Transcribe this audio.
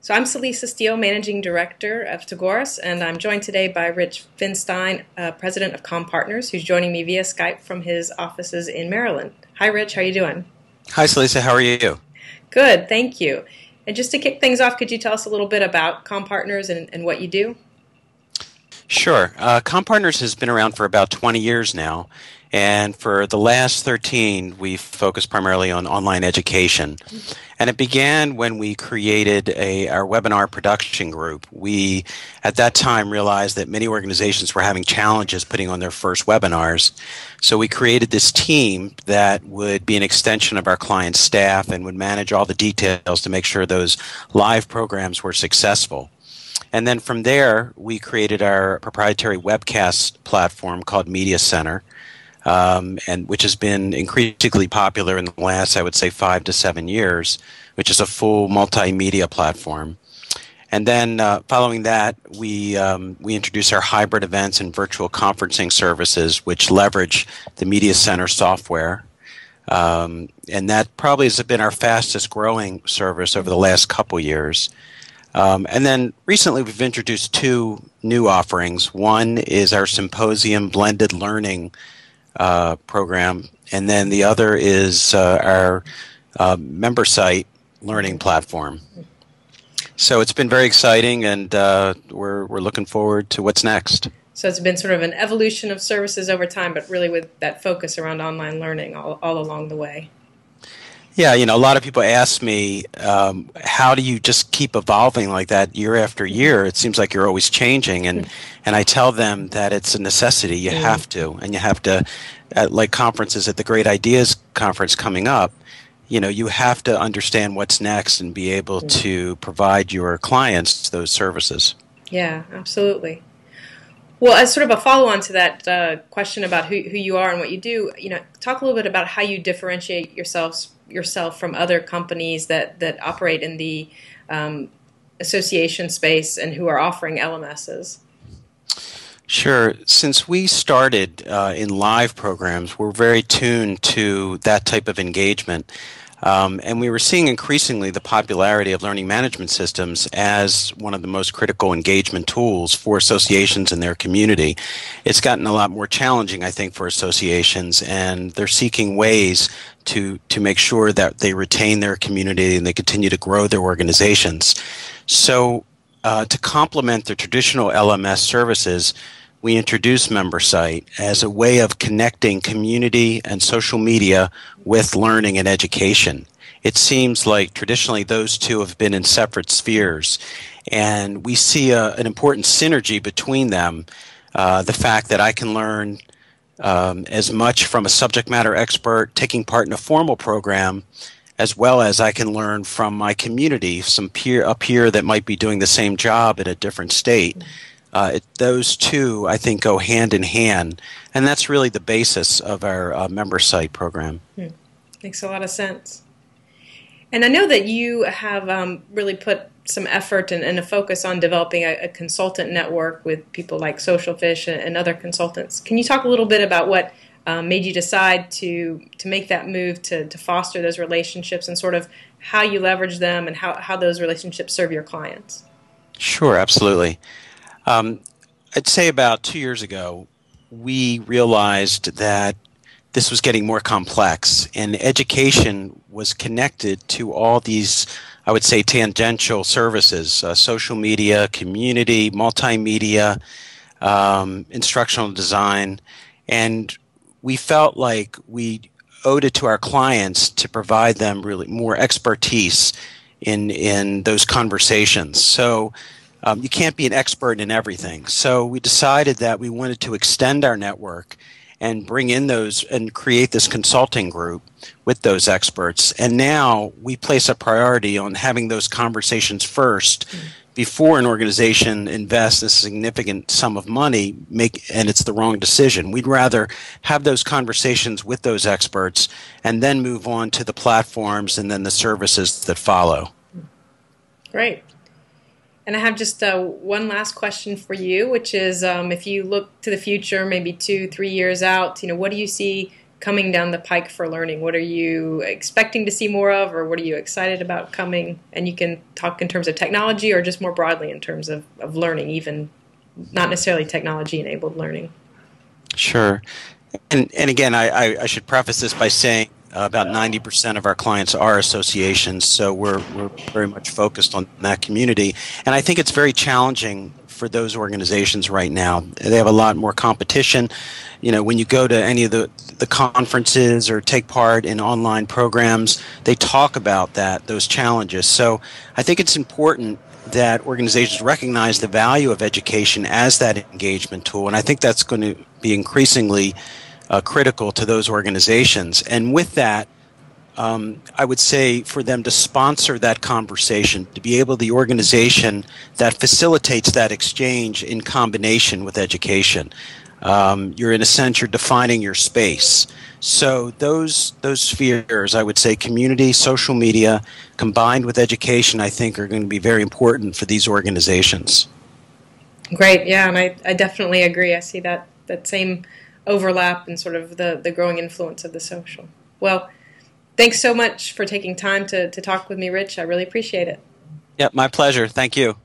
So I'm Celisa Steele, Managing Director of Tagoras, and I'm joined today by Rich Finstein, President of CommPartners, who's joining me via Skype from his offices in Maryland. Hi, Rich. How are you doing? Hi, Celisa. How are you? Good, thank you. And just to kick things off, could you tell us a little bit about CommPartners and what you do? Sure. CommPartners has been around for about 20 years now, and for the last 13, we've focused primarily on online education. And it began when we created our webinar production group. We, at that time, realized that many organizations were having challenges putting on their first webinars. So we created this team that would be an extension of our client's staff and would manage all the details to make sure those live programs were successful. And then from there, we created our proprietary webcast platform called Media Center, and which has been increasingly popular in the last, I would say, 5 to 7 years, which is a full multimedia platform. And then following that, we introduced our hybrid events and virtual conferencing services, which leverage the Media Center software. And that probably has been our fastest growing service over the last couple years. And then recently we've introduced two new offerings. One is our Symposium Blended Learning program, and then the other is our member site learning platform. So it's been very exciting, and we're looking forward to what's next. So it's been sort of an evolution of services over time, but really with that focus around online learning all along the way. Yeah, a lot of people ask me, how do you just keep evolving like that year after year? It seems like you're always changing, and I tell them that it's a necessity. You have to, and you have to, like conferences at the Great Ideas Conference coming up, you have to understand what's next and be able to provide your clients those services. Yeah, absolutely. Well, as sort of a follow-on to that question about who you are and what you do, talk a little bit about how you differentiate yourself from other companies that operate in the association space and who are offering LMSs. Sure. Since we started in live programs, we're very tuned to that type of engagement. And we were seeing increasingly the popularity of learning management systems as one of the most critical engagement tools for associations in their community. It's gotten a lot more challenging, I think, for associations, and they're seeking ways to make sure that they retain their community and they continue to grow their organizations. So to complement the traditional LMS services, we introduced MemberSite as a way of connecting community and social media with learning and education. It seems like traditionally those two have been in separate spheres, and we see an important synergy between them. The fact that I can learn as much from a subject matter expert taking part in a formal program, as well as I can learn from my community, a peer that might be doing the same job in a different state. Those two, I think, go hand in hand, and that's really the basis of our member site program. Makes a lot of sense. And I know that you have really put some effort and a focus on developing a consultant network with people like SocialFish and other consultants. Can you talk a little bit about what made you decide to make that move to foster those relationships and sort of how you leverage them and how those relationships serve your clients? Sure, absolutely. I'd say about 2 years ago, we realized that this was getting more complex, and education was connected to all these, I would say, tangential services, social media, community, multimedia, instructional design, and we felt like we owed it to our clients to provide them really more expertise in those conversations. So you can't be an expert in everything. So we decided that we wanted to extend our network and bring in those and create this consulting group with those experts. And now we place a priority on having those conversations first before an organization invests a significant sum of money and it's the wrong decision. We'd rather have those conversations with those experts and then move on to the platforms and then the services that follow. Great. And I have just one last question for you, which is if you look to the future, maybe 2, 3 years out, what do you see coming down the pike for learning? What are you expecting to see more of, or what are you excited about coming? And you can talk in terms of technology or just more broadly in terms of learning, even not necessarily technology-enabled learning. Sure. And again, I should preface this by saying about 90% of our clients are associations, so we're very much focused on that community. And I think it's very challenging for those organizations right now. They have a lot more competition. You know, when you go to any of the conferences or take part in online programs, they talk about those challenges. So I think it's important that organizations recognize the value of education as that engagement tool, and I think that's going to be increasingly critical to those organizations. And with that, I would say for them to sponsor that conversation, to be able the organization that facilitates that exchange in combination with education. You're in a sense, you're defining your space. So those spheres, I would say community, social media, combined with education, I think are going to be very important for these organizations. Great, yeah, and I definitely agree. I see that same overlap and sort of the growing influence of the social. Well, thanks so much for taking time to talk with me, Rich. I really appreciate it. Yeah, my pleasure. Thank you.